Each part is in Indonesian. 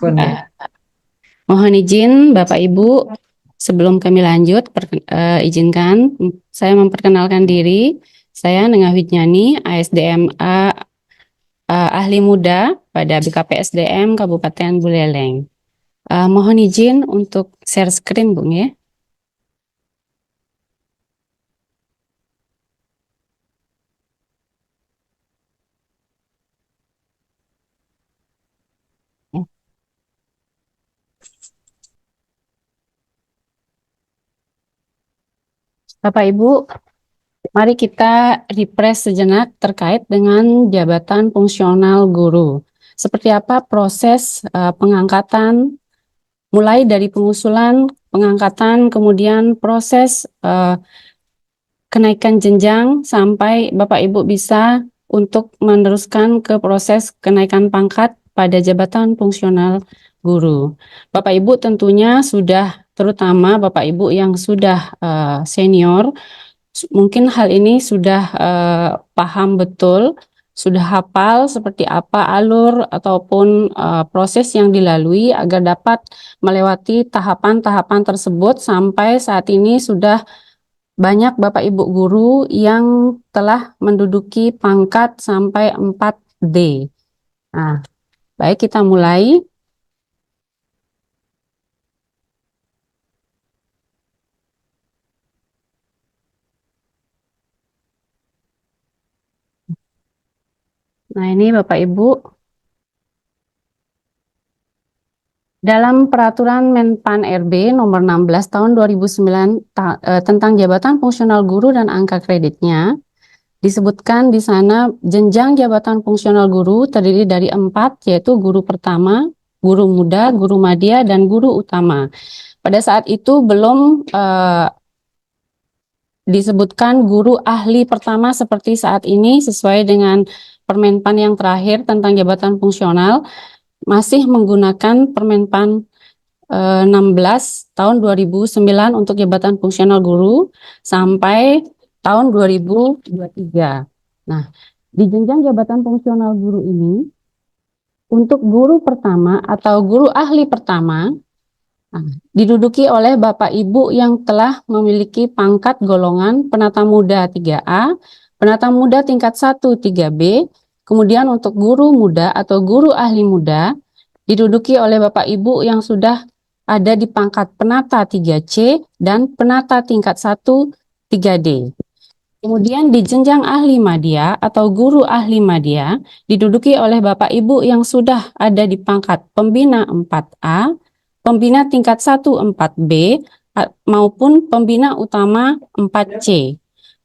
Pun. Mohon izin Bapak Ibu, sebelum kami lanjut, izinkan saya memperkenalkan diri. Saya Nengah Widjani, ASDMA Ahli Muda pada BKPSDM Kabupaten Buleleng. Mohon izin untuk share screen, Bung ya. Bapak Ibu, mari kita refresh sejenak terkait dengan jabatan fungsional guru. Seperti apa proses pengangkatan, mulai dari pengusulan, pengangkatan, kemudian proses kenaikan jenjang sampai Bapak Ibu bisa untuk meneruskan ke proses kenaikan pangkat pada jabatan fungsional guru. Bapak Ibu tentunya sudah, terutama Bapak Ibu yang sudah senior, mungkin hal ini sudah paham betul, sudah hafal seperti apa alur ataupun proses yang dilalui agar dapat melewati tahapan-tahapan tersebut sampai saat ini sudah banyak Bapak Ibu guru yang telah menduduki pangkat sampai 4D. Nah, baik kita mulai. Nah, ini Bapak Ibu. Dalam Peraturan Menpan RB nomor 16 tahun 2009 tentang jabatan fungsional guru dan angka kreditnya, disebutkan di sana jenjang jabatan fungsional guru terdiri dari 4, yaitu guru pertama, guru muda, guru madya, dan guru utama. Pada saat itu belum disebutkan guru ahli pertama seperti saat ini sesuai dengan Permenpan yang terakhir tentang jabatan fungsional, masih menggunakan Permenpan 16 tahun 2009 untuk jabatan fungsional guru sampai tahun 2023. Nah, di jenjang jabatan fungsional guru ini, untuk guru pertama atau guru ahli pertama, diduduki oleh Bapak Ibu yang telah memiliki pangkat golongan penata muda 3A, penata muda tingkat 1 3B, kemudian untuk guru muda atau guru ahli muda, diduduki oleh Bapak Ibu yang sudah ada di pangkat penata 3C dan penata tingkat 1 3D. Kemudian di jenjang ahli madya atau guru ahli madya diduduki oleh Bapak Ibu yang sudah ada di pangkat pembina 4A, pembina tingkat 1 4B, maupun pembina utama 4C.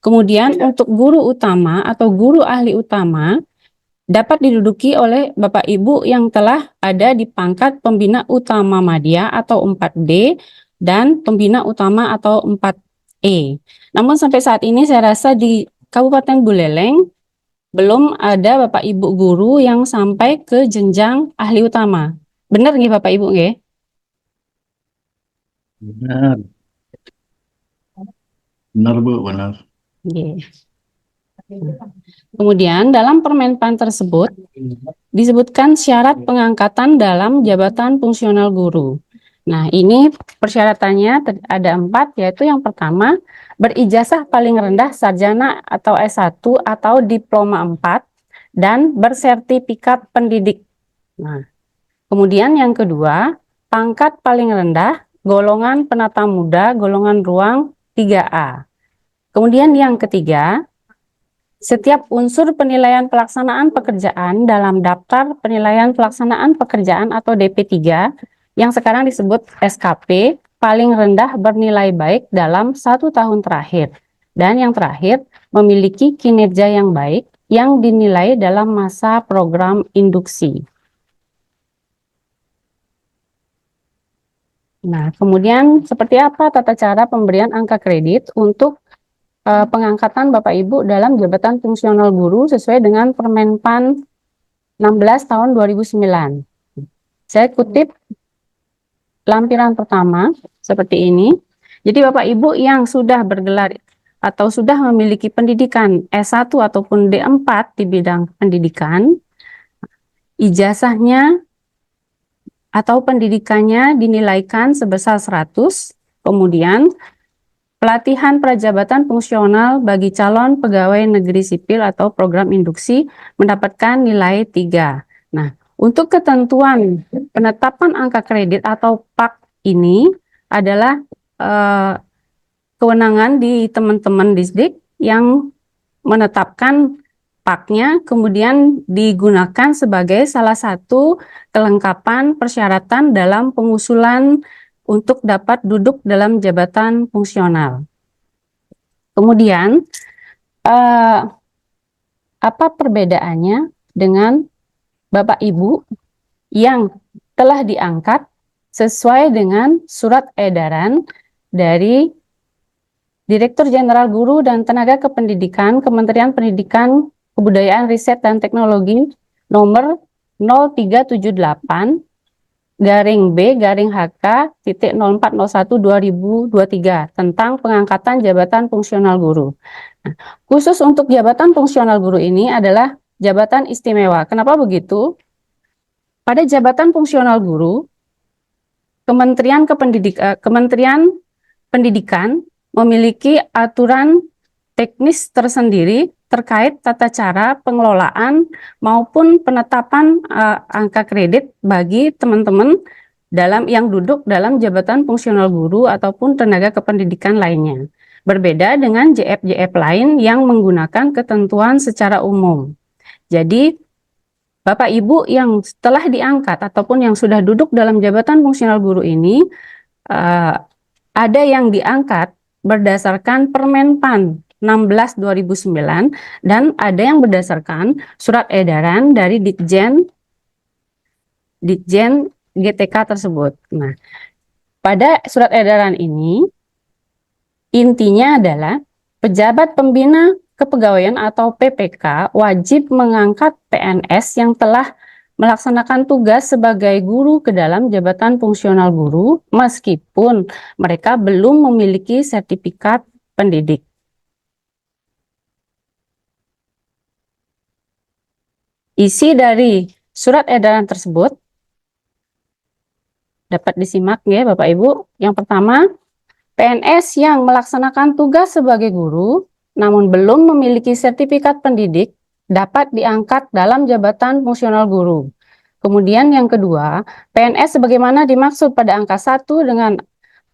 Kemudian untuk guru utama atau guru ahli utama dapat diduduki oleh Bapak Ibu yang telah ada di pangkat pembina utama madya atau 4D dan pembina utama atau 4E. Namun sampai saat ini saya rasa di Kabupaten Buleleng belum ada Bapak Ibu guru yang sampai ke jenjang ahli utama. Benar nggih Bapak Ibu nggih? Benar, benar Bu, benar. Nggih. Kemudian dalam Permenpan tersebut disebutkan syarat pengangkatan dalam jabatan fungsional guru. Nah, ini persyaratannya ada 4, yaitu yang pertama, berijazah paling rendah sarjana atau S1 atau diploma 4 dan bersertifikat pendidik. Nah, kemudian yang kedua, pangkat paling rendah golongan penata muda golongan ruang 3A. Kemudian yang ketiga, setiap unsur penilaian pelaksanaan pekerjaan dalam daftar penilaian pelaksanaan pekerjaan atau DP3 yang sekarang disebut SKP paling rendah bernilai baik dalam 1 tahun terakhir. Dan yang terakhir, memiliki kinerja yang baik yang dinilai dalam masa program induksi. Nah, kemudian seperti apa tata cara pemberian angka kredit untuk pengangkatan Bapak Ibu dalam jabatan fungsional guru sesuai dengan Permenpan 16 tahun 2009. Saya kutip lampiran pertama seperti ini. Jadi Bapak Ibu yang sudah bergelar atau sudah memiliki pendidikan S1 ataupun D4 di bidang pendidikan, ijazahnya atau pendidikannya dinilaikan sebesar 100. Kemudian pelatihan prajabatan fungsional bagi calon pegawai negeri sipil atau program induksi mendapatkan nilai 3. Nah, untuk ketentuan penetapan angka kredit atau PAK ini adalah kewenangan di teman-teman Disdik yang menetapkan PAK-nya, kemudian digunakan sebagai salah satu kelengkapan persyaratan dalam pengusulan untuk dapat duduk dalam jabatan fungsional. Kemudian, apa perbedaannya dengan Bapak Ibu yang telah diangkat sesuai dengan surat edaran dari Direktur Jenderal Guru dan Tenaga Kependidikan Kementerian Pendidikan, Kebudayaan, Riset, dan Teknologi nomor 0378 garing B garing HK titik 0401 2023 tentang pengangkatan jabatan fungsional guru. Nah, khusus untuk jabatan fungsional guru ini adalah jabatan istimewa. Kenapa begitu? Pada jabatan fungsional guru, Kementerian Pendidikan memiliki aturan teknis tersendiri terkait tata cara pengelolaan maupun penetapan angka kredit bagi teman-teman yang duduk dalam jabatan fungsional guru ataupun tenaga kependidikan lainnya. Berbeda dengan JF-JF lain yang menggunakan ketentuan secara umum. Jadi, Bapak Ibu yang telah diangkat ataupun yang sudah duduk dalam jabatan fungsional guru ini ada yang diangkat berdasarkan Permenpan 16/2009 dan ada yang berdasarkan surat edaran dari Ditjen GTK tersebut. Nah, pada surat edaran ini intinya adalah pejabat pembina kepegawaian atau PPK wajib mengangkat PNS yang telah melaksanakan tugas sebagai guru ke dalam jabatan fungsional guru meskipun mereka belum memiliki sertifikat pendidik. Isi dari surat edaran tersebut dapat disimak ya Bapak Ibu. Yang pertama, PNS yang melaksanakan tugas sebagai guru namun belum memiliki sertifikat pendidik dapat diangkat dalam jabatan fungsional guru. Kemudian yang kedua, PNS sebagaimana dimaksud pada angka 1 dengan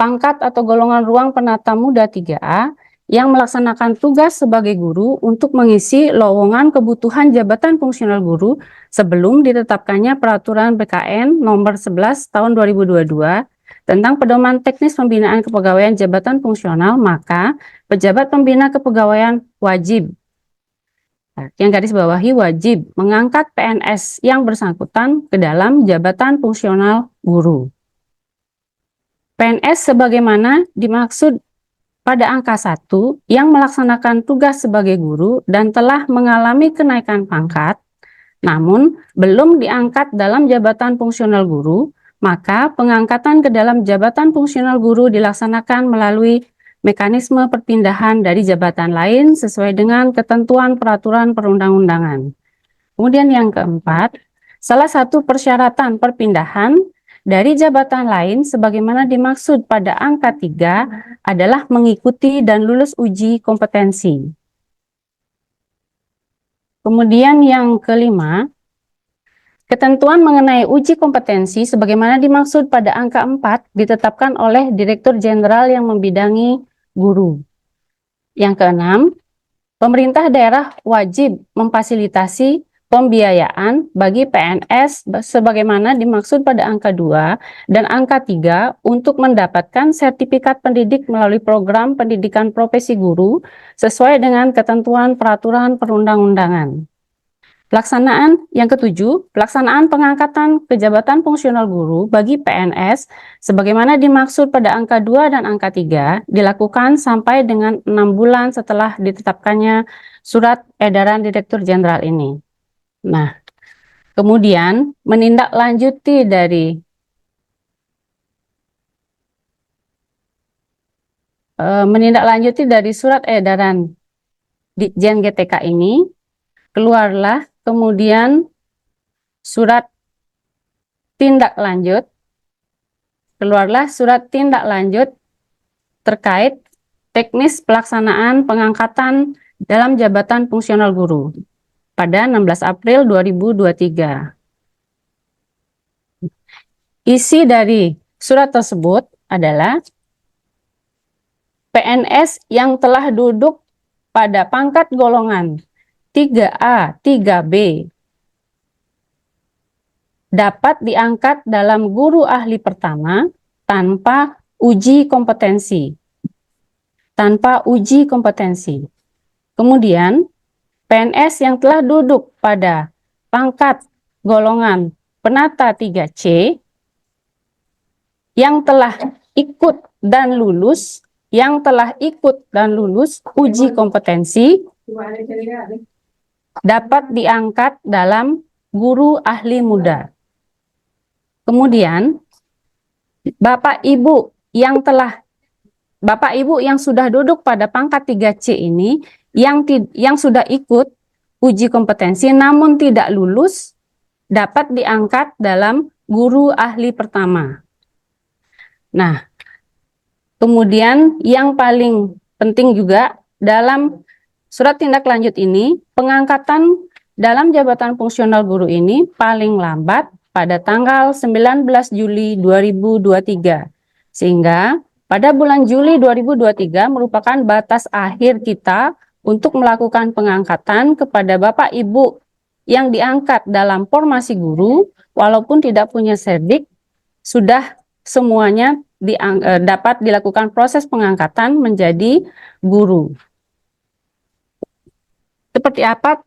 pangkat atau golongan ruang penata muda 3A yang melaksanakan tugas sebagai guru untuk mengisi lowongan kebutuhan jabatan fungsional guru sebelum ditetapkannya peraturan BKN nomor 11 tahun 2022 tentang pedoman teknis pembinaan kepegawaian jabatan fungsional, maka pejabat pembina kepegawaian wajib, yang garis bawahi wajib mengangkat PNS yang bersangkutan ke dalam jabatan fungsional guru. PNS sebagaimana dimaksud pada angka 1 yang melaksanakan tugas sebagai guru dan telah mengalami kenaikan pangkat, namun belum diangkat dalam jabatan fungsional guru, maka pengangkatan ke dalam jabatan fungsional guru dilaksanakan melalui mekanisme perpindahan dari jabatan lain sesuai dengan ketentuan peraturan perundang-undangan. Kemudian yang keempat, salah satu persyaratan perpindahan dari jabatan lain sebagaimana dimaksud pada angka 3 adalah mengikuti dan lulus uji kompetensi. Kemudian yang kelima, ketentuan mengenai uji kompetensi sebagaimana dimaksud pada angka 4 ditetapkan oleh Direktur Jenderal yang membidangi guru. Yang keenam, pemerintah daerah wajib memfasilitasi pembiayaan bagi PNS sebagaimana dimaksud pada angka 2 dan angka 3 untuk mendapatkan sertifikat pendidik melalui program pendidikan profesi guru sesuai dengan ketentuan peraturan perundang-undangan. Pelaksanaan yang ketujuh, pelaksanaan pengangkatan ke jabatan fungsional guru bagi PNS sebagaimana dimaksud pada angka 2 dan angka 3 dilakukan sampai dengan 6 bulan setelah ditetapkannya surat edaran Direktur Jenderal ini. Nah, kemudian menindaklanjuti dari surat edaran Ditjen GTK ini, keluarlah kemudian surat tindak lanjut keluarlah surat tindak lanjut terkait teknis pelaksanaan pengangkatan dalam jabatan fungsional guru pada 16 April 2023. Isi dari surat tersebut adalah PNS yang telah duduk pada pangkat golongan 3A, 3B dapat diangkat dalam guru ahli pertama tanpa uji kompetensi. Kemudian, PNS yang telah duduk pada pangkat golongan penata 3C yang telah ikut dan lulus uji kompetensi dapat diangkat dalam guru ahli muda. Kemudian, Bapak Ibu yang sudah duduk pada pangkat 3C ini yang sudah ikut uji kompetensi namun tidak lulus dapat diangkat dalam guru ahli pertama. Nah, kemudian yang paling penting juga dalam surat tindak lanjut ini, pengangkatan dalam jabatan fungsional guru ini paling lambat pada tanggal 19 Juli 2023. Sehingga pada bulan Juli 2023 merupakan batas akhir kita untuk melakukan pengangkatan kepada Bapak Ibu yang diangkat dalam formasi guru, walaupun tidak punya serdik, sudah semuanya dapat dilakukan proses pengangkatan menjadi guru. Seperti apa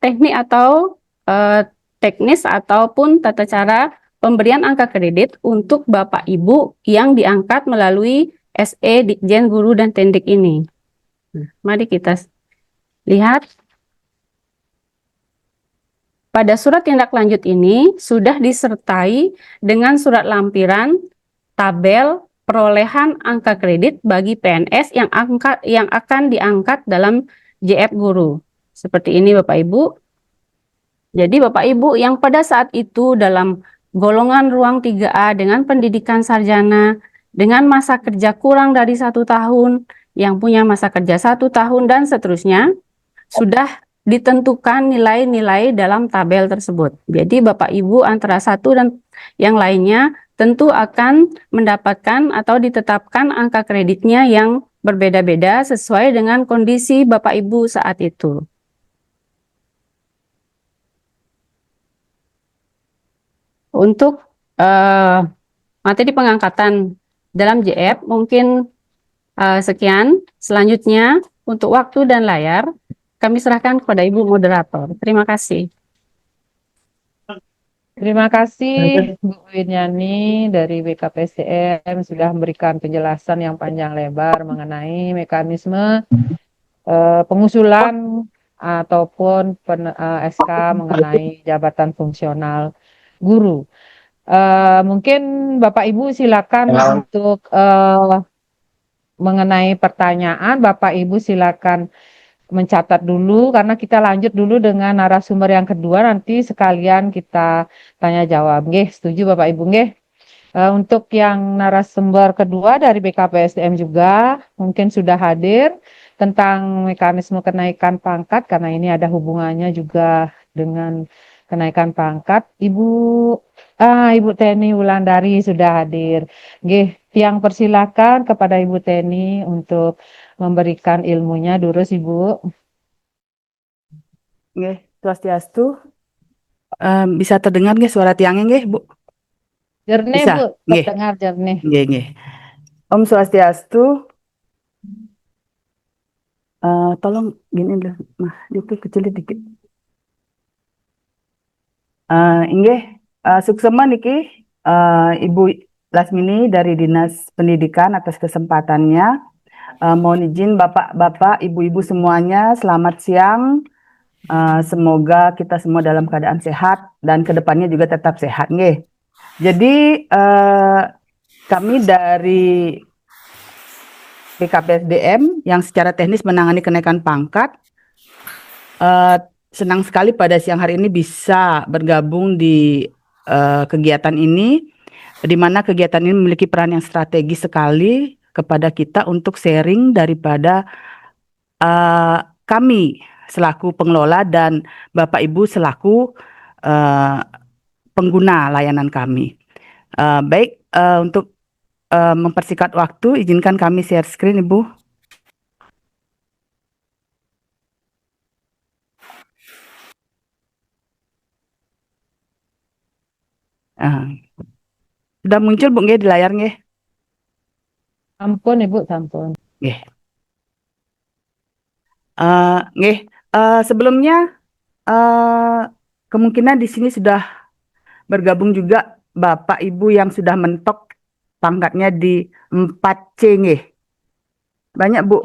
teknis ataupun tata cara pemberian angka kredit untuk Bapak Ibu yang diangkat melalui SE Ditjen Guru dan Tendik ini. Nah, mari kita lihat. Pada surat tindak lanjut ini sudah disertai dengan surat lampiran tabel perolehan angka kredit bagi PNS yang akan diangkat dalam JF Guru. Seperti ini Bapak Ibu. Jadi Bapak Ibu yang pada saat itu dalam golongan ruang 3A dengan pendidikan sarjana, dengan masa kerja kurang dari 1 tahun, yang punya masa kerja 1 tahun dan seterusnya, sudah ditentukan nilai-nilai dalam tabel tersebut. Jadi Bapak Ibu antara satu dan yang lainnya tentu akan mendapatkan atau ditetapkan angka kreditnya yang berbeda-beda sesuai dengan kondisi Bapak Ibu saat itu. Untuk materi pengangkatan dalam JF mungkin sekian. Selanjutnya untuk waktu dan layar kami serahkan kepada Ibu Moderator. Terima kasih. Terima kasih Bu Wiryani dari BKPSDM sudah memberikan penjelasan yang panjang lebar mengenai mekanisme pengusulan ataupun SK mengenai jabatan fungsional guru. Mungkin Bapak Ibu silakan untuk mengenai pertanyaan, Bapak Ibu silakan mencatat dulu karena kita lanjut dulu dengan narasumber yang kedua, nanti sekalian kita tanya jawab. Nggih, setuju Bapak Ibu nggih? Untuk yang narasumber kedua dari BKPSDM juga mungkin sudah hadir tentang mekanisme kenaikan pangkat karena ini ada hubungannya juga dengan kenaikan pangkat. Ibu Teni Wulandari sudah hadir. Nggih, tiang persilakan kepada Ibu Teni untuk memberikan ilmunya dulu Ibu. Nggih, swastiastu. Bisa terdengar nggih suara tiangnya nggih, Bu? Jernih, Bisa? Bu, Nggih. terdengar jernih. Nggih, nggih. Om Swastiastu. Tolong gini dulu, Mah, itu kecil dikit. Nggih, suksema niki Ibu Lasmini dari Dinas Pendidikan atas kesempatannya. Mohon izin Bapak-bapak, Ibu-ibu semuanya, selamat siang. Semoga kita semua dalam keadaan sehat dan kedepannya juga tetap sehat, nggih. Jadi kami dari BKPSDM yang secara teknis menangani kenaikan pangkat, senang sekali pada siang hari ini bisa bergabung di kegiatan ini di mana kegiatan ini memiliki peran yang strategis sekali kepada kita untuk sharing daripada kami selaku pengelola dan Bapak Ibu selaku pengguna layanan kami. Baik, untuk mempersingkat waktu, izinkan kami share screen, Ibu. Sudah muncul, Bu, nggih, di layar, nggih? Sampun Ibu, sampun. Nggih. Nggih, sebelumnya kemungkinan di sini sudah bergabung juga Bapak Ibu yang sudah mentok pangkatnya di 4C, nggih. Banyak, Bu?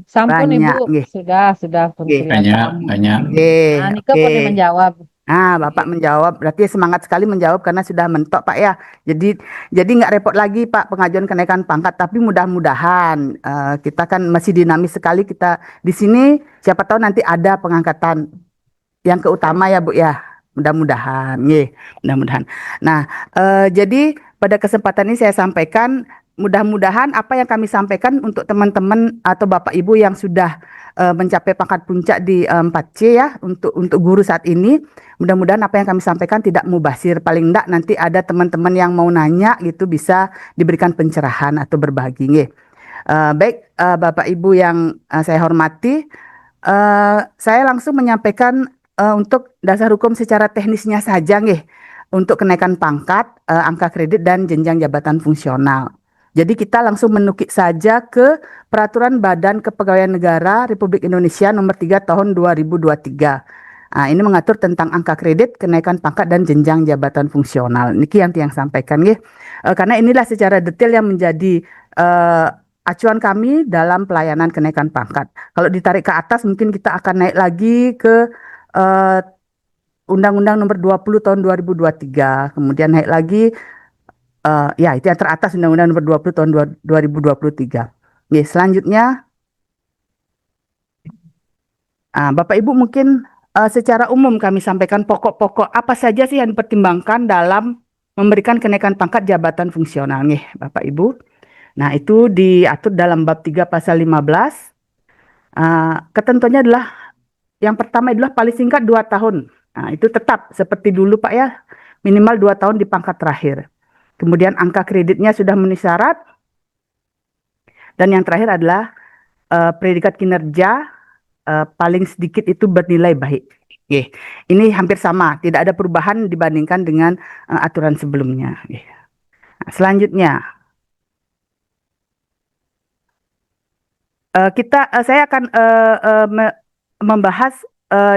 Sampun Banyak, Ibu. nggih. Sudah pun Nggih. kelihatan. Banyak. Nggih, Nah, Nika oke. pun menjawab. Bapak menjawab, berarti semangat sekali menjawab karena sudah mentok, Pak, ya. Jadi nggak repot lagi, Pak, pengajuan kenaikan pangkat. Tapi mudah-mudahan kita kan masih dinamis sekali kita di sini. Siapa tahu nanti ada pengangkatan yang ke utama ya, Bu, ya. Mudah-mudahan, nggih, mudah-mudahan. Nah, jadi pada kesempatan ini saya sampaikan, mudah-mudahan apa yang kami sampaikan untuk teman-teman atau Bapak Ibu yang sudah mencapai pangkat puncak di 4C ya, untuk guru saat ini, mudah-mudahan apa yang kami sampaikan tidak mubazir. Paling enggak nanti ada teman-teman yang mau nanya gitu bisa diberikan pencerahan atau berbagi, nggih. Baik, Bapak Ibu yang saya hormati, saya langsung menyampaikan untuk dasar hukum secara teknisnya saja, nggih, untuk kenaikan pangkat, angka kredit dan jenjang jabatan fungsional. Jadi kita langsung menukik saja ke Peraturan Badan Kepegawaian Negara Republik Indonesia Nomor 3 Tahun 2023. Ini mengatur tentang angka kredit, kenaikan pangkat dan jenjang jabatan fungsional. Niki yang sampaikan, nggih. Karena inilah secara detail yang menjadi acuan kami dalam pelayanan kenaikan pangkat. Kalau ditarik ke atas mungkin kita akan naik lagi ke Undang-Undang Nomor 20 Tahun 2023. Kemudian naik lagi, ya itu yang teratas, Undang-Undang Nomor 20 Tahun 2023. Oke, selanjutnya, Bapak Ibu mungkin secara umum kami sampaikan pokok-pokok apa saja sih yang dipertimbangkan dalam memberikan kenaikan pangkat jabatan fungsional, nih, Bapak Ibu. Nah, itu diatur dalam bab 3 pasal 15. Ketentuannya adalah yang pertama adalah paling singkat 2 tahun. Nah, itu tetap seperti dulu, Pak, ya, minimal 2 tahun di pangkat terakhir. Kemudian angka kreditnya sudah memenuhi syarat. Dan yang terakhir adalah predikat kinerja paling sedikit itu bernilai baik. Oke. Ini hampir sama, tidak ada perubahan dibandingkan dengan aturan sebelumnya. Nah, selanjutnya, saya akan membahas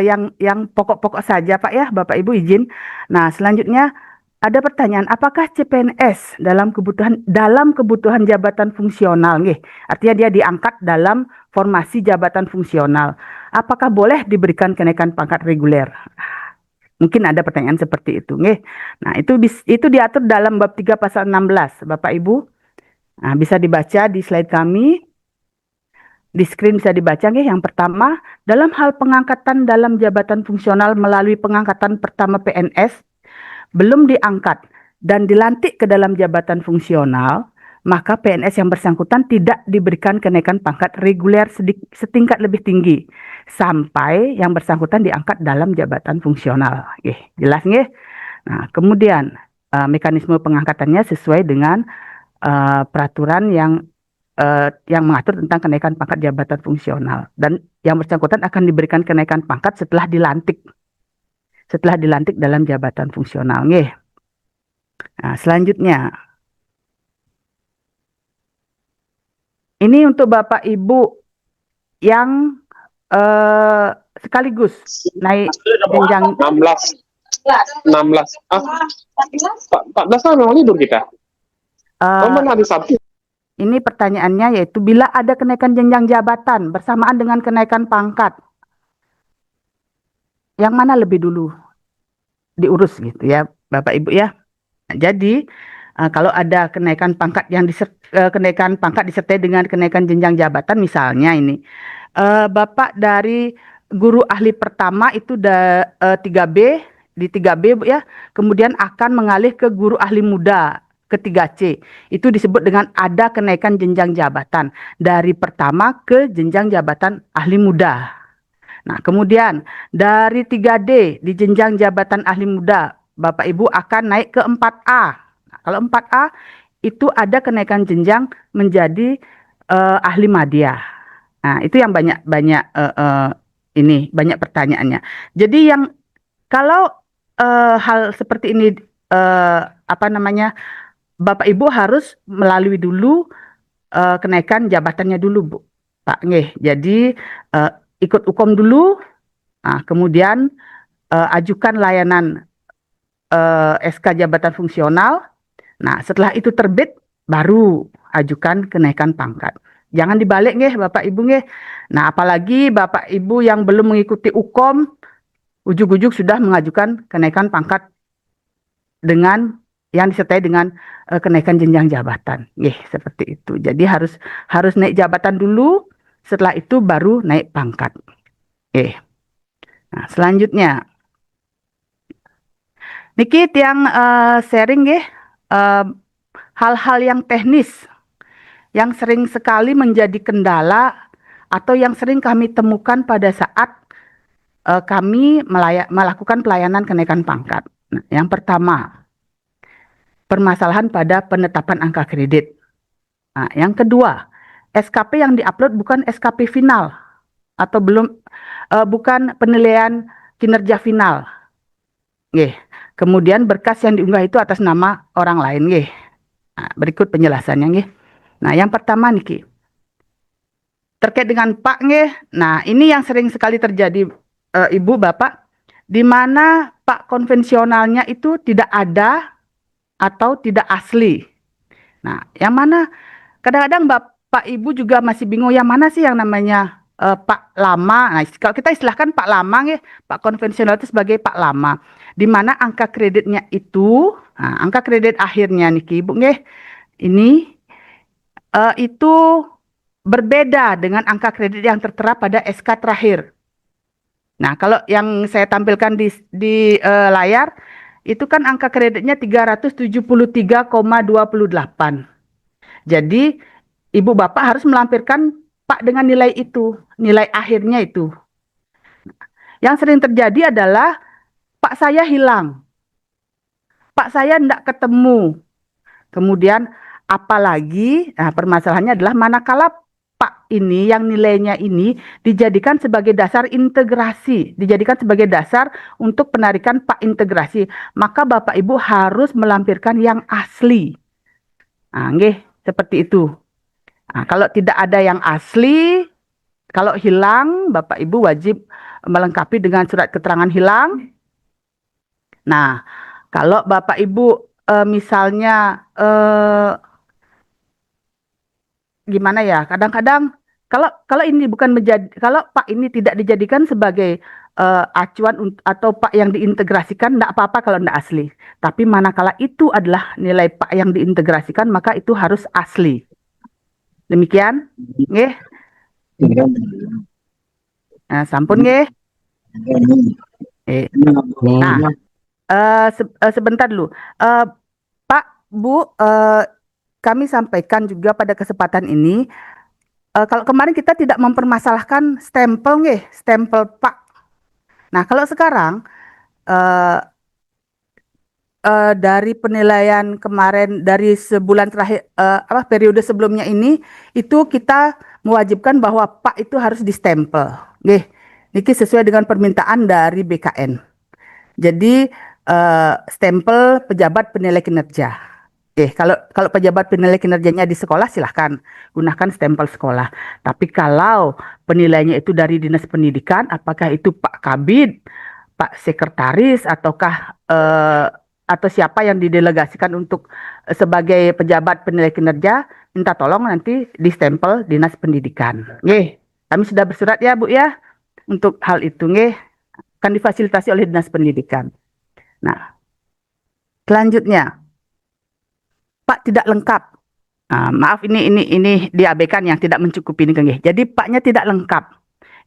yang pokok-pokok saja, Pak, ya, Bapak Ibu izin. Nah, selanjutnya ada pertanyaan, apakah CPNS dalam kebutuhan jabatan fungsional, nggih, artinya dia diangkat dalam formasi jabatan fungsional, apakah boleh diberikan kenaikan pangkat reguler? Mungkin ada pertanyaan seperti itu, nggih. Nah, itu diatur dalam bab 3 pasal 16, Bapak Ibu. Nah, bisa dibaca di slide kami. Di screen bisa dibaca, nggih. Yang pertama, dalam hal pengangkatan dalam jabatan fungsional melalui pengangkatan pertama PNS belum diangkat dan dilantik ke dalam jabatan fungsional, maka PNS yang bersangkutan tidak diberikan kenaikan pangkat reguler setingkat lebih tinggi sampai yang bersangkutan diangkat dalam jabatan fungsional. Jelas, nggih? Nah, kemudian mekanisme pengangkatannya sesuai dengan peraturan yang mengatur tentang kenaikan pangkat jabatan fungsional, dan yang bersangkutan akan diberikan kenaikan pangkat setelah dilantik dalam jabatan fungsional, nggih. Nah, selanjutnya, ini untuk Bapak Ibu yang sekaligus naik jenjang 16. 14 tahun mau libur kita. Mana hari Sabtu? Ini pertanyaannya yaitu bila ada kenaikan jenjang jabatan bersamaan dengan kenaikan pangkat, yang mana lebih dulu diurus gitu ya, Bapak Ibu, ya. Nah, jadi kalau ada kenaikan pangkat disertai dengan kenaikan jenjang jabatan, misalnya ini Bapak dari guru ahli pertama itu 3B, di 3B, Bu, ya, kemudian akan mengalih ke guru ahli muda ketiga C. Itu disebut dengan ada kenaikan jenjang jabatan dari pertama ke jenjang jabatan ahli muda. Nah, kemudian dari 3D di jenjang jabatan ahli muda, Bapak Ibu akan naik ke 4A. Nah, kalau 4A itu ada kenaikan jenjang menjadi ahli madya. Nah, itu yang banyak ini banyak pertanyaannya. Jadi yang kalau hal seperti ini apa namanya, Bapak Ibu harus melalui dulu kenaikan jabatannya dulu, Bu. Pak, nggih. Jadi ikut UKOM dulu, nah, kemudian ajukan layanan SK jabatan fungsional. Nah, setelah itu terbit baru ajukan kenaikan pangkat. Jangan dibalik nggih Bapak Ibu nggih. Nah, apalagi Bapak Ibu yang belum mengikuti UKOM ujug-ujug sudah mengajukan kenaikan pangkat dengan yang disertai dengan kenaikan jenjang jabatan. Nggih, seperti itu. Jadi harus naik jabatan dulu, setelah itu baru naik pangkat. Oke. Nah, selanjutnya niki yang sharing nggih hal-hal yang teknis yang sering sekali menjadi kendala atau yang sering kami temukan pada saat kami melakukan pelayanan kenaikan pangkat. Nah, yang pertama, permasalahan pada penetapan angka kredit. Nah, yang kedua, SKP yang diupload bukan SKP final atau bukan penilaian kinerja final. Nggih. Kemudian berkas yang diunggah itu atas nama orang lain, nggih. Nah, berikut penjelasannya, nggih. Nah, yang pertama niki terkait dengan Pak, nggih. Nah, ini yang sering sekali terjadi Ibu Bapak, di mana Pak konvensionalnya itu tidak ada atau tidak asli. Nah, yang mana kadang-kadang Bapak Ibu juga masih bingung yang mana sih yang namanya Pak lama. Nah, kalau kita istilahkan Pak lama nggih, Pak konvensional itu sebagai Pak lama. Di mana angka kreditnya itu, nah, angka kredit akhirnya niki Ibu nggih, ini itu berbeda dengan angka kredit yang tertera pada SK terakhir. Nah, kalau yang saya tampilkan di layar itu kan angka kreditnya 373,28. Jadi Ibu Bapak harus melampirkan Pak dengan nilai itu, nilai akhirnya itu. Yang sering terjadi adalah Pak saya hilang, Pak saya tidak ketemu. Kemudian apalagi, nah permasalahannya adalah manakala Pak ini yang nilainya ini dijadikan sebagai dasar integrasi, dijadikan sebagai dasar untuk penarikan Pak integrasi, maka Bapak Ibu harus melampirkan yang asli. Nah, nggih, seperti itu. Nah, kalau tidak ada yang asli, kalau hilang, Bapak Ibu wajib melengkapi dengan surat keterangan hilang. Nah, kalau Bapak Ibu misalnya gimana ya? Kadang-kadang kalau ini bukan kalau Pak ini tidak dijadikan sebagai acuan atau Pak yang diintegrasikan, tidak apa-apa kalau tidak asli. Tapi manakala itu adalah nilai Pak yang diintegrasikan, maka itu harus asli. Demikian, nggih. Nah, sampun nggih. Nah, sebentar dulu, Pak, Bu, kami sampaikan juga pada kesempatan ini, kalau kemarin kita tidak mempermasalahkan stempel nggih, stempel Pak. Nah, kalau sekarang dari penilaian kemarin dari sebulan terakhir periode sebelumnya ini itu kita mewajibkan bahwa Pak itu harus distempel. Nggih. Niki sesuai dengan permintaan dari BKN. Jadi stempel pejabat penilai kinerja. Kalau pejabat penilai kinerjanya di sekolah silahkan gunakan stempel sekolah. Tapi kalau penilainya itu dari Dinas Pendidikan, apakah itu Pak Kabid, Pak Sekretaris, ataukah atau siapa yang didelegasikan untuk sebagai pejabat penilai kinerja, minta tolong nanti di stempel Dinas Pendidikan. Nggih, kami sudah bersurat ya Bu ya untuk hal itu nggih, akan difasilitasi oleh Dinas Pendidikan. Nah, selanjutnya Pak tidak lengkap. Maaf ini diabaikan yang tidak mencukupi ini nggih. Jadi Paknya tidak lengkap.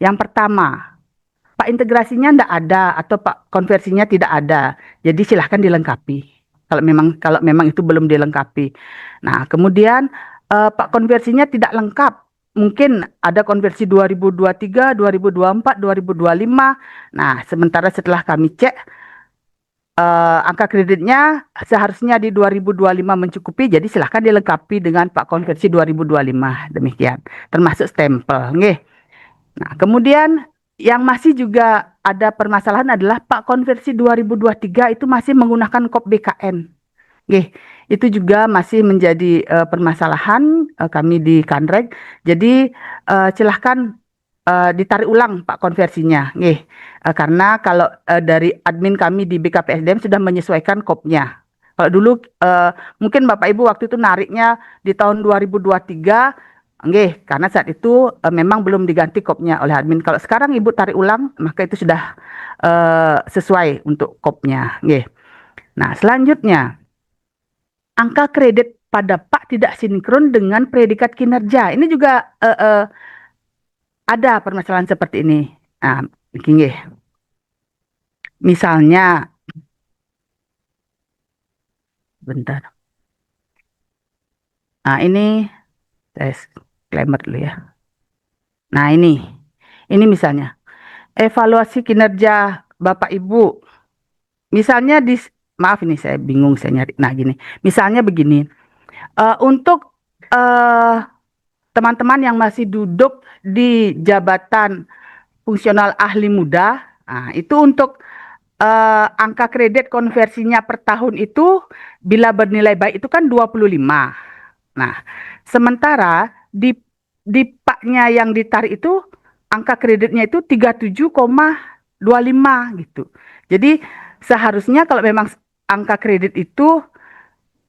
Yang pertama, Pak integrasinya tidak ada atau Pak konversinya tidak ada. Jadi silahkan dilengkapi. kalau memang itu belum dilengkapi. Nah, kemudian Pak, konversinya tidak lengkap. Mungkin ada konversi 2023, 2024, 2025. Nah, sementara setelah kami cek angka kreditnya seharusnya di 2025 mencukupi, jadi silahkan dilengkapi dengan Pak konversi 2025. Demikian, termasuk stempel. Nggih. Nah, kemudian yang masih juga ada permasalahan adalah Pak konversi 2023 itu masih menggunakan kop BKN. Nggih, itu juga masih menjadi permasalahan kami di Kanrek. Jadi silahkan ditarik ulang Pak konversinya. Nggih, karena kalau dari admin kami di BKPSDM sudah menyesuaikan kopnya. Kalau dulu mungkin Bapak Ibu waktu itu nariknya di tahun 2023, nggih, karena saat itu memang belum diganti kopnya oleh admin. Kalau sekarang Ibu tarik ulang, maka itu sudah sesuai untuk kopnya. Nggih. Nah, selanjutnya, angka kredit pada Pak tidak sinkron dengan predikat kinerja. Ini juga ada permasalahan seperti ini. Nah, nggih. Misalnya, bentar. Nah, ini saya disclaimer dulu ya. Nah, ini misalnya evaluasi kinerja Bapak Ibu. Misalnya maaf ini saya bingung saya nyari. Nah, gini. Misalnya begini. Untuk teman-teman yang masih duduk di jabatan fungsional ahli muda, nah, itu untuk angka kredit konversinya per tahun itu bila bernilai baik itu kan 25. Nah, sementara di paknya yang ditarik itu angka kreditnya itu 37,25 gitu. Jadi seharusnya kalau memang angka kredit itu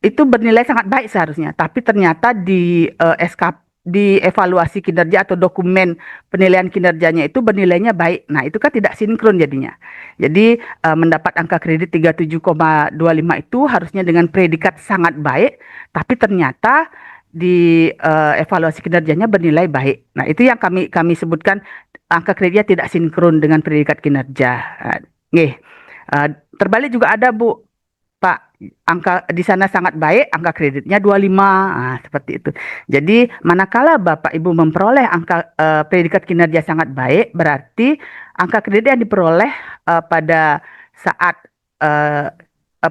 bernilai sangat baik seharusnya, tapi ternyata di di evaluasi kinerja atau dokumen penilaian kinerjanya itu bernilainya baik. Nah, itu kan tidak sinkron jadinya. Jadi mendapat angka kredit 37,25 itu harusnya dengan predikat sangat baik, tapi ternyata di evaluasi kinerjanya bernilai baik. Nah, itu yang kami sebutkan angka kreditnya tidak sinkron dengan predikat kinerja. Nggih. Terbalik juga ada, Bu. Pak, angka di sana sangat baik, angka kreditnya 25. Nah, seperti itu. Jadi, manakala Bapak Ibu memperoleh angka predikat kinerja sangat baik, berarti angka kredit yang diperoleh pada saat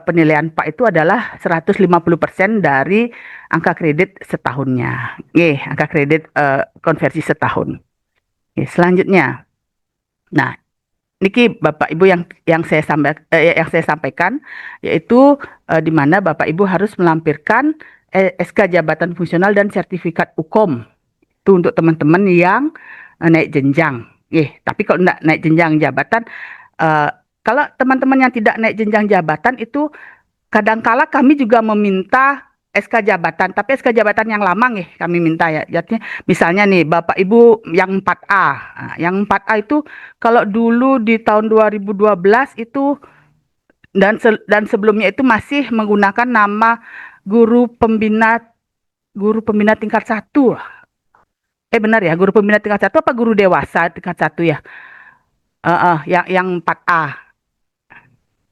penilaian Pak itu adalah 150% dari angka kredit setahunnya. Angka kredit konversi setahun. Selanjutnya. Nah, niki Bapak Ibu yang saya sampaikan yaitu di mana Bapak Ibu harus melampirkan SK jabatan fungsional dan sertifikat UKOM. Itu untuk teman-teman yang naik jenjang. Tapi kalau tidak naik jenjang jabatan, kalau teman-teman yang tidak naik jenjang jabatan itu kadangkala kami juga meminta SK jabatan, tapi SK jabatan yang lama kami minta ya. Jadi misalnya nih Bapak Ibu yang 4A. Nah, yang 4A itu kalau dulu di tahun 2012 itu dan sebelumnya itu masih menggunakan nama guru pembina tingkat 1. Benar ya, guru pembina tingkat 1 apa guru dewasa tingkat 1 ya? Yang 4A.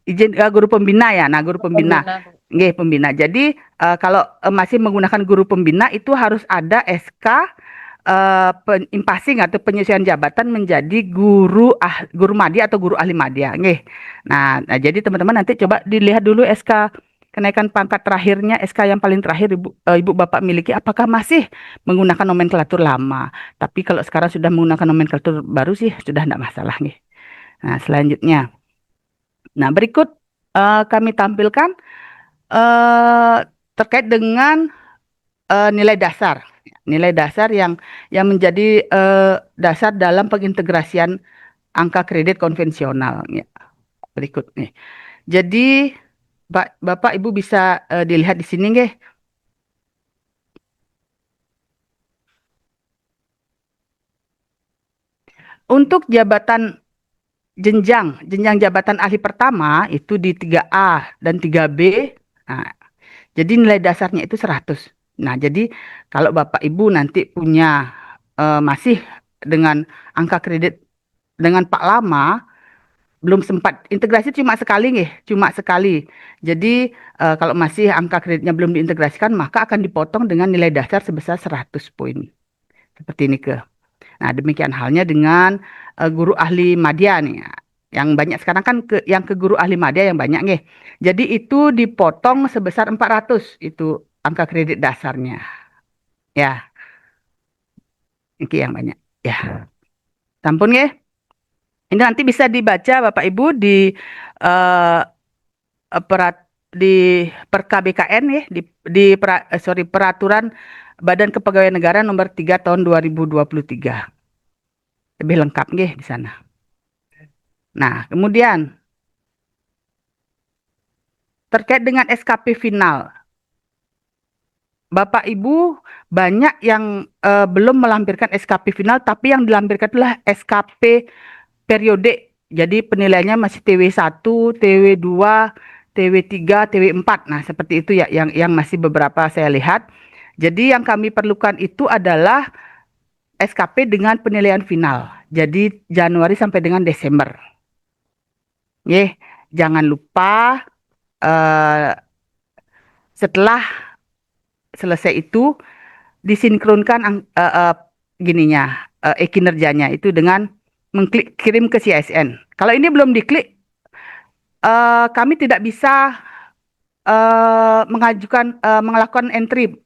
Izin guru pembina ya. Nah, guru pembina. Nggih, pembina. Jadi kalau masih menggunakan guru pembina itu harus ada SK impasing atau penyesuaian jabatan menjadi guru madya atau guru ahli madya. Nggih. Nah, jadi teman-teman nanti coba dilihat dulu SK kenaikan pangkat terakhirnya, SK yang paling terakhir Ibu Bapak miliki apakah masih menggunakan nomenklatur lama. Tapi kalau sekarang sudah menggunakan nomenklatur baru sih sudah tidak masalah nggih. Nah, selanjutnya. Nah, berikut kami tampilkan terkait dengan nilai dasar. Nilai dasar yang menjadi dasar dalam pengintegrasian angka kredit konvensional. Ya. Berikut nih. Jadi Bapak Ibu bisa dilihat di sini nggih. Untuk jenjang jabatan ahli pertama itu di 3A dan 3B. Nah, jadi nilai dasarnya itu 100. Nah, jadi kalau Bapak Ibu nanti punya masih dengan angka kredit dengan Pak lama, belum sempat integrasi cuma sekali nggih, cuma sekali. Jadi kalau masih angka kreditnya belum diintegrasikan maka akan dipotong dengan nilai dasar sebesar 100 poin. Seperti ini ke. Nah, demikian halnya dengan guru ahli madya nih. Yang banyak sekarang kan yang ke guru ahli madya yang banyak nggih. Jadi itu dipotong sebesar 400 itu angka kredit dasarnya. Ya, ini yang banyak. Ya. Sampun nggih. Ini nanti bisa dibaca Bapak Ibu di eh, di PerKBKN ya, peraturan Badan Kepegawaian Negara nomor 3 tahun 2023. Lebih lengkap nggih di sana. Nah, kemudian terkait dengan SKP final. Bapak Ibu banyak yang belum melampirkan SKP final, tapi yang dilampirkan adalah SKP periode. Jadi penilaiannya masih TW1, TW2, TW3, TW4. Nah, seperti itu ya yang masih beberapa saya lihat. Jadi yang kami perlukan itu adalah SKP dengan penilaian final. Jadi Januari sampai dengan Desember. Jangan lupa setelah selesai itu disinkronkan kinerjanya itu dengan mengklik kirim ke CSN. Kalau ini belum diklik, kami tidak bisa melakukan entry.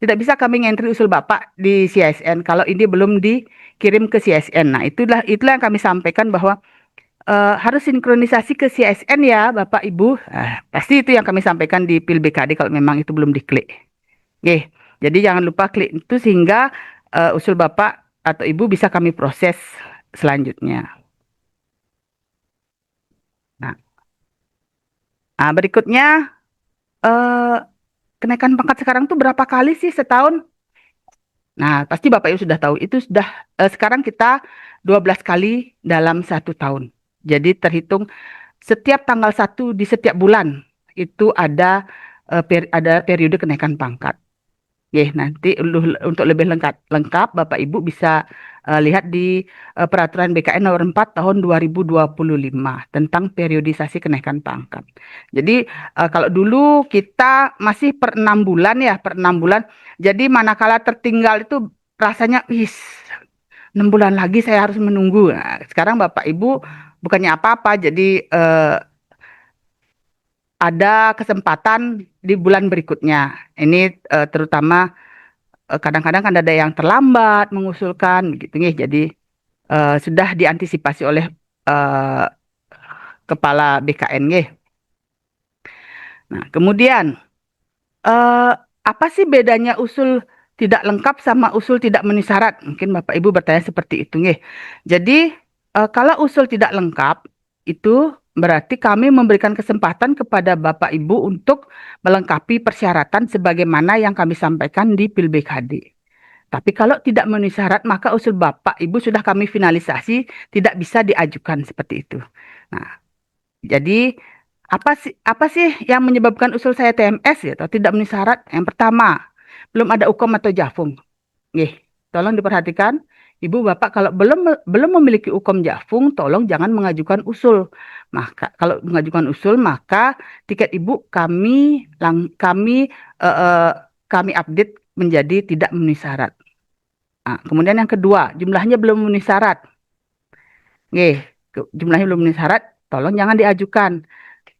Tidak bisa kami ngentri usul Bapak di CSN kalau ini belum dikirim ke CSN. Nah, itulah yang kami sampaikan bahwa harus sinkronisasi ke CSN ya, Bapak Ibu. Pasti itu yang kami sampaikan di PIL BKD kalau memang itu belum diklik. Oke, jadi jangan lupa klik itu sehingga usul Bapak atau Ibu bisa kami proses selanjutnya. Nah, berikutnya kenaikan pangkat sekarang tuh berapa kali sih setahun? Nah, pasti Bapak Ibu sudah tahu. Itu sudah sekarang kita 12 kali dalam 1 tahun. Jadi terhitung setiap tanggal 1 di setiap bulan itu ada periode kenaikan pangkat. Nanti untuk lebih lengkap Bapak Ibu bisa lihat di Peraturan BKN nomor 4 tahun 2025 tentang periodisasi kenaikan pangkat. Jadi kalau dulu kita masih per 6 bulan ya, per 6 bulan. Jadi manakala tertinggal itu rasanya 6 bulan lagi saya harus menunggu. Nah, sekarang Bapak Ibu bukannya apa-apa, jadi ada kesempatan di bulan berikutnya. Ini terutama kadang-kadang kan ada yang terlambat mengusulkan gitu nih. Jadi sudah diantisipasi oleh kepala BKN nih. Nah, kemudian apa sih bedanya usul tidak lengkap sama usul tidak memenuhi syarat? Mungkin Bapak Ibu bertanya seperti itu nih. Jadi kalau usul tidak lengkap itu berarti kami memberikan kesempatan kepada Bapak Ibu untuk melengkapi persyaratan sebagaimana yang kami sampaikan di PIL BKD. Tapi kalau tidak memenuhi syarat, maka usul Bapak Ibu sudah kami finalisasi, tidak bisa diajukan seperti itu. Nah, jadi apa sih yang menyebabkan usul saya TMS ya, atau tidak memenuhi syarat? Yang pertama, belum ada UKOM atau Jafung. Tolong diperhatikan, Ibu Bapak kalau belum memiliki UKOM Jafung, tolong jangan mengajukan usul. Maka kalau mengajukan usul, maka tiket Ibu kami update menjadi tidak memenuhi syarat. Nah, kemudian yang kedua, jumlahnya belum memenuhi syarat. Jumlahnya belum memenuhi syarat, tolong jangan diajukan.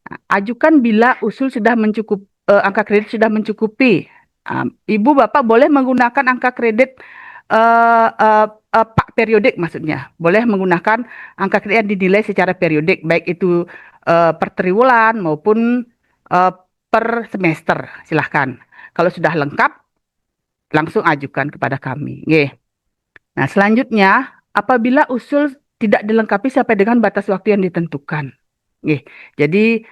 Nah, ajukan bila usul sudah angka kredit sudah mencukupi. Ibu Bapak boleh menggunakan angka kredit periodik maksudnya. Boleh menggunakan angka kredit yang dinilai secara periodik, baik itu per triwulan maupun per semester. Silahkan. Kalau sudah lengkap, langsung ajukan kepada kami. Nah, selanjutnya, apabila usul tidak dilengkapi sampai dengan batas waktu yang ditentukan. Jadi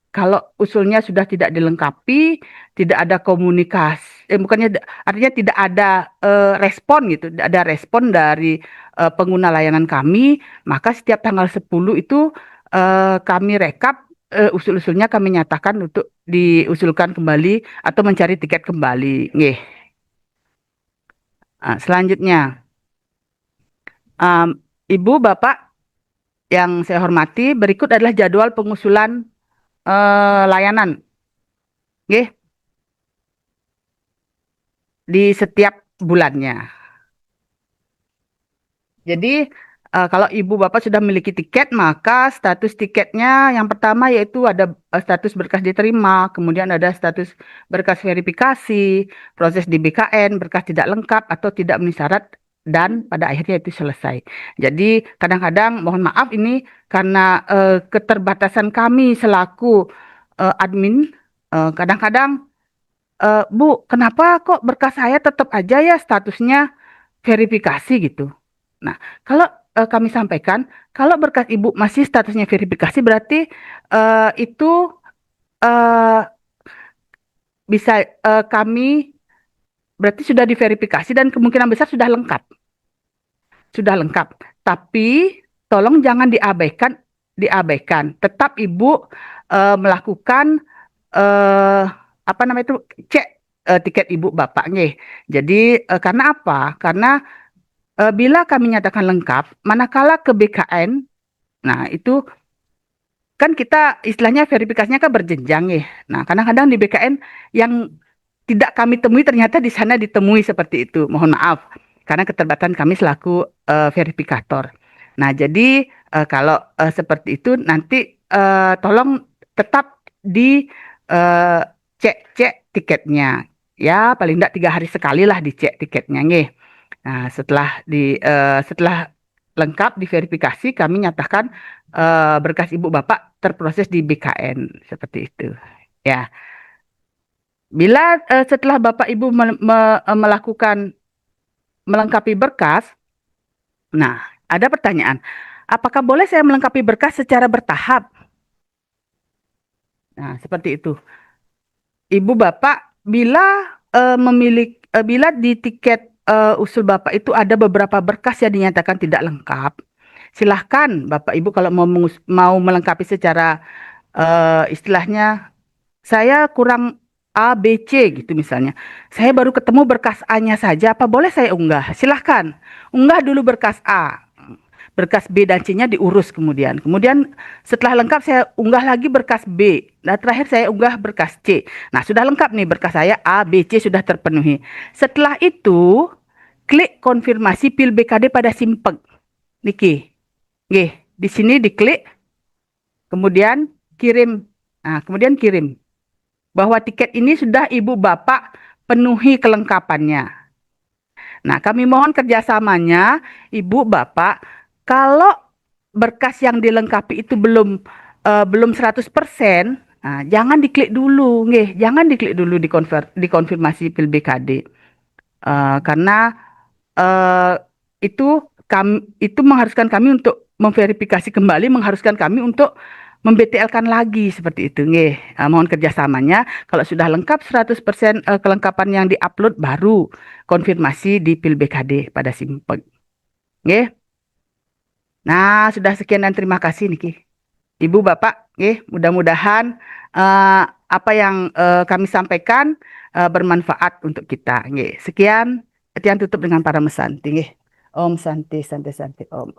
kalau usulnya sudah tidak dilengkapi, tidak ada komunikasi, artinya tidak ada respon gitu, tidak ada respon dari pengguna layanan kami, maka setiap tanggal 10 itu kami rekap usul-usulnya kami nyatakan untuk diusulkan kembali atau mencari tiket kembali. Selanjutnya, Ibu Bapak yang saya hormati, berikut adalah jadwal pengusulan layanan, nggih, di setiap bulannya. Jadi kalau ibu bapak sudah memiliki tiket, maka status tiketnya yang pertama yaitu ada status berkas diterima, kemudian ada status berkas verifikasi, proses di BKN, berkas tidak lengkap atau tidak memenuhi syarat, dan pada akhirnya itu selesai. Jadi kadang-kadang mohon maaf ini karena keterbatasan kami selaku admin, kadang-kadang Bu, kenapa kok berkas saya tetap aja ya statusnya verifikasi gitu. Nah, kalau kami sampaikan, kalau berkas Ibu masih statusnya verifikasi, berarti itu eh, bisa kami berarti sudah diverifikasi dan kemungkinan besar sudah lengkap. Sudah lengkap. Tapi tolong jangan diabaikan. Tetap Ibu melakukan apa namanya itu, cek tiket Ibu Bapak nggih. Jadi karena apa? Karena bila kami nyatakan lengkap, manakala ke BKN, nah itu kan kita istilahnya verifikasinya kan berjenjang ya. Nah, kadang-kadang di BKN yang tidak kami temui ternyata di sana ditemui seperti itu. Mohon maaf karena keterbatasan kami selaku verifikator. Nah, jadi kalau seperti itu nanti tolong tetap di cek tiketnya. Ya, paling tidak 3 hari sekali lah dicek tiketnya nggih. Nah, setelah lengkap diverifikasi, kami nyatakan berkas Ibu Bapak terproses di BKN seperti itu. Ya, bila setelah Bapak Ibu melakukan melengkapi berkas, nah ada pertanyaan, apakah boleh saya melengkapi berkas secara bertahap? Nah, seperti itu. Ibu Bapak bila di tiket usul Bapak itu ada beberapa berkas yang dinyatakan tidak lengkap, silahkan Bapak Ibu kalau mau melengkapi secara istilahnya saya kurang A, B, C gitu misalnya. Saya baru ketemu berkas A-nya saja, apa boleh saya unggah? Silahkan, unggah dulu berkas A. Berkas B dan C-nya diurus kemudian. Kemudian setelah lengkap saya unggah lagi berkas B. Nah terakhir saya unggah berkas C. Nah sudah lengkap nih berkas saya A, B, C sudah terpenuhi. Setelah itu klik konfirmasi PIL BKD pada Simpeg. Niki. Nggih, di sini diklik kemudian kirim. Nah, kemudian kirim bahwa tiket ini sudah Ibu Bapak penuhi kelengkapannya. Nah, kami mohon kerjasamanya Ibu Bapak, kalau berkas yang dilengkapi itu belum 100%, nah, jangan diklik dulu, nggih, jangan diklik dulu dikonfirmasi PIL BKD. Karena eh, itu mengharuskan kami untuk memverifikasi kembali, mengharuskan kami untuk membTL-kan lagi seperti itu nggih. Mohon kerjasamanya. Kalau sudah lengkap 100% kelengkapan yang diupload, baru konfirmasi di PIL BKD pada Simpeg. Nggih. Nah, sudah sekian dan terima kasih niki. Ibu Bapak, nggih, mudah-mudahan apa yang kami sampaikan bermanfaat untuk kita. Nggih. Sekian, Tian tutup dengan para mesanti nggih. Om Santi Santi Santi Om.